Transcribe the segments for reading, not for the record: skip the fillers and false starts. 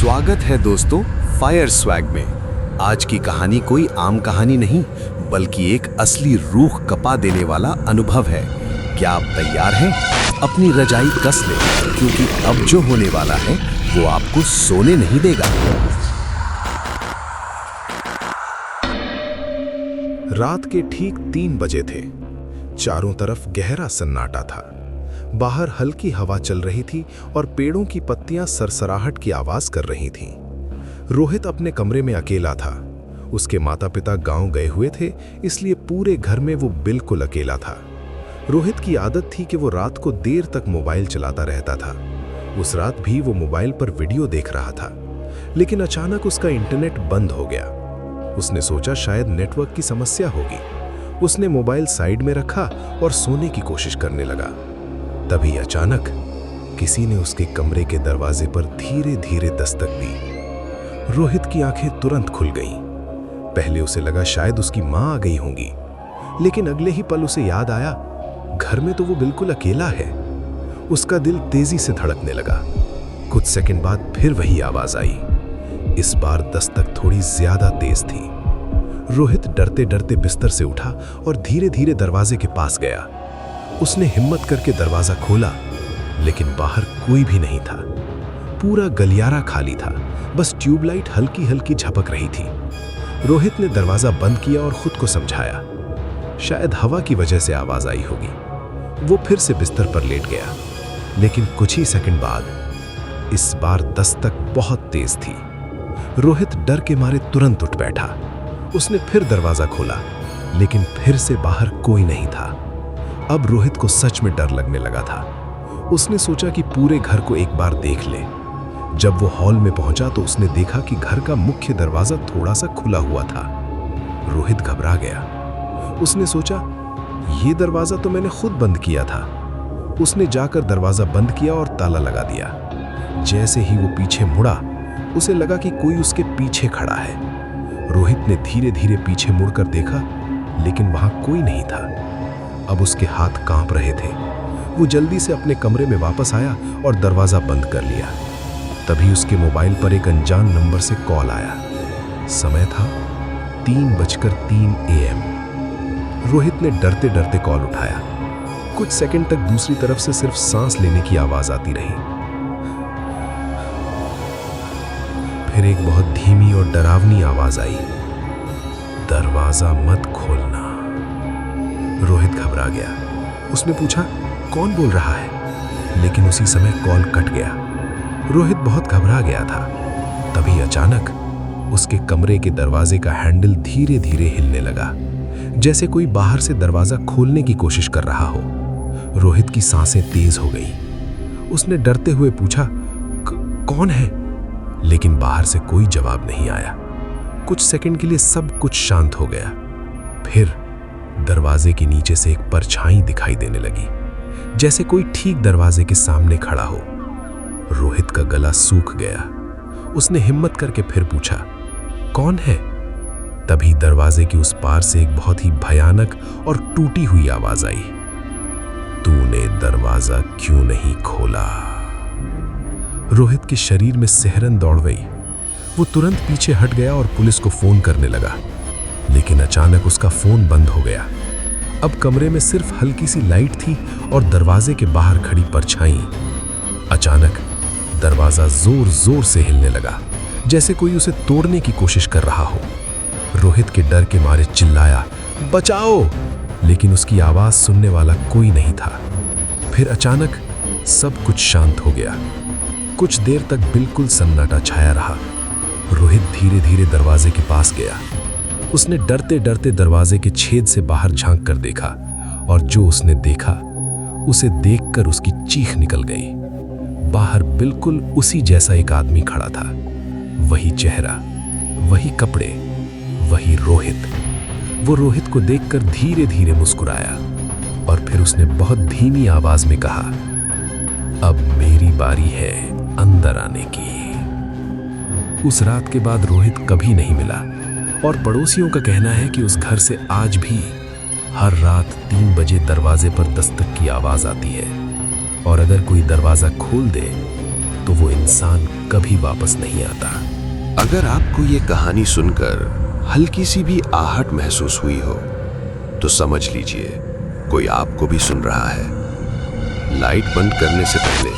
स्वागत है दोस्तों फायर स्वैग में। आज की कहानी कोई आम कहानी नहीं, बल्कि एक असली रूह कपा देने वाला अनुभव है। क्या आप तैयार हैं? अपनी रजाई कस लें, क्योंकि अब जो होने वाला है वो आपको सोने नहीं देगा। रात के ठीक 3 बजे थे। चारों तरफ गहरा सन्नाटा था। बाहर हल्की हवा चल रही थी और पेड़ों की पत्तियां सरसराहट की आवाज कर रही थीं। रोहित अपने कमरे में अकेला था। उसके माता पिता गांव गए हुए थे, इसलिए पूरे घर में वो बिल्कुल अकेला था। रोहित की आदत थी कि वो रात को देर तक मोबाइल चलाता रहता था। उस रात भी वो मोबाइल पर वीडियो देख रहा था, लेकिन अचानक उसका इंटरनेट बंद हो गया। उसने सोचा शायद नेटवर्क की समस्या होगी। उसने मोबाइल साइड में रखा और सोने की कोशिश करने लगा। तभी अचानक किसी ने उसके कमरे के दरवाजे पर धीरे धीरे दस्तक दी। रोहित की आंखें तुरंत खुल गईं। पहले उसे लगा शायद उसकी मां आ गई होंगी, लेकिन अगले ही पल उसे याद आया, घर में तो वो बिल्कुल अकेला है। उसका दिल तेजी से धड़कने लगा। कुछ सेकंड बाद फिर वही आवाज आई। इस बार दस्तक थोड़ी ज्यादा तेज थी। रोहित डरते डरते बिस्तर से उठा और धीरे धीरे दरवाजे के पास गया। उसने हिम्मत करके दरवाजा खोला, लेकिन बाहर कोई भी नहीं था। पूरा गलियारा खाली था, बस ट्यूबलाइट हल्की हल्की झपक रही थी। रोहित ने दरवाजा बंद किया और खुद को समझाया, शायद हवा की वजह से आवाज आई होगी। वो फिर से बिस्तर पर लेट गया, लेकिन कुछ ही सेकंड बाद इस बार दस्तक बहुत तेज थी। रोहित डर के मारे तुरंत उठ बैठा। उसने फिर दरवाजा खोला, लेकिन फिर से बाहर कोई नहीं था। अब रोहित को सच में डर लगने लगा था। उसने सोचा कि पूरे घर को एक बार देख ले। जब वो हॉल में पहुंचा तो उसने देखा कि घर का मुख्य दरवाजा थोड़ा सा खुला हुआ था। रोहित घबरा गया। उसने सोचा, ये दरवाजा तो मैंने खुद बंद किया था। उसने जाकर दरवाजा बंद किया और ताला लगा दिया। जैसे ही वो पीछे मुड़ा, उसे लगा कि कोई उसके पीछे खड़ा है। रोहित ने धीरे धीरे पीछे मुड़कर देखा, लेकिन वहां कोई नहीं था। अब उसके हाथ कांप रहे थे। वो जल्दी से अपने कमरे में वापस आया और दरवाजा बंद कर लिया। तभी उसके मोबाइल पर एक अनजान नंबर से कॉल आया। समय था 3:03 AM। रोहित ने डरते डरते कॉल उठाया। कुछ सेकंड तक दूसरी तरफ से सिर्फ सांस लेने की आवाज आती रही। फिर एक बहुत धीमी और डरावनी आवाज आई, दरवाजा मत खोलना। रोहित घबरा गया। उसने पूछा, कौन बोल रहा है? लेकिन उसी समय कॉल कट गया। रोहित बहुत घबरा गया था। तभी अचानक उसके कमरे के दरवाजे का हैंडल धीरे धीरे हिलने लगा, जैसे कोई बाहर से दरवाजा खोलने की कोशिश कर रहा हो। रोहित की सांसें तेज हो गई। उसने डरते हुए पूछा, कौन है? लेकिन बाहर से कोई जवाब नहीं आया। कुछ सेकंड के लिए सब कुछ शांत हो गया। फिर दरवाजे के नीचे से एक परछाई दिखाई देने लगी, जैसे कोई ठीक दरवाजे के सामने खड़ा हो। रोहित का गला सूख गया। उसने हिम्मत करके फिर पूछा, कौन है? तभी दरवाजे के उस पार से एक बहुत ही भयानक और टूटी हुई आवाज आई, तूने दरवाजा क्यों नहीं खोला? रोहित के शरीर में सिहरन दौड़ गई। वो तुरंत पीछे हट गया और पुलिस को फोन करने लगा, लेकिन अचानक उसका फोन बंद हो गया। अब कमरे में सिर्फ हल्की सी लाइट थी और दरवाजे के बाहर खड़ी परछाई। अचानक दरवाजा जोर जोर से हिलने लगा, जैसे कोई उसे तोड़ने की कोशिश कर रहा हो। रोहित के डर के मारे चिल्लाया, बचाओ! लेकिन उसकी आवाज सुनने वाला कोई नहीं था। फिर अचानक सब कुछ शांत हो गया। कुछ देर तक बिल्कुल सन्नाटा छाया रहा। रोहित धीरे धीरे दरवाजे के पास गया। उसने डरते डरते दरवाजे के छेद से बाहर झांक कर देखा, और जो उसने देखा उसे देखकर उसकी चीख निकल गई। बाहर बिल्कुल उसी जैसा एक आदमी खड़ा था। वही चेहरा, वही कपड़े, वही रोहित। वो रोहित को देखकर धीरे धीरे मुस्कुराया और फिर उसने बहुत धीमी आवाज में कहा, अब मेरी बारी है अंदर आने की। उस रात के बाद रोहित कभी नहीं मिला, और पड़ोसियों का कहना है कि उस घर से आज भी हर रात 3 बजे दरवाजे पर दस्तक की आवाज आती है, और अगर कोई दरवाजा खोल दे तो वो इंसान कभी वापस नहीं आता। अगर आपको ये कहानी सुनकर हल्की सी भी आहट महसूस हुई हो तो समझ लीजिए कोई आपको भी सुन रहा है। लाइट बंद करने से पहले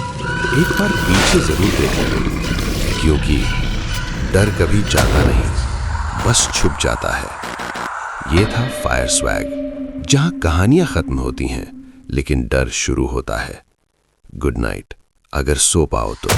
एक बार पीछे जरूर देख लें, क्योंकि डर कभी जाता नहीं, बस छुप जाता है। ये था फायर स्वैग, जहां कहानियां खत्म होती हैं लेकिन डर शुरू होता है। गुड नाइट, अगर सो पाओ तो।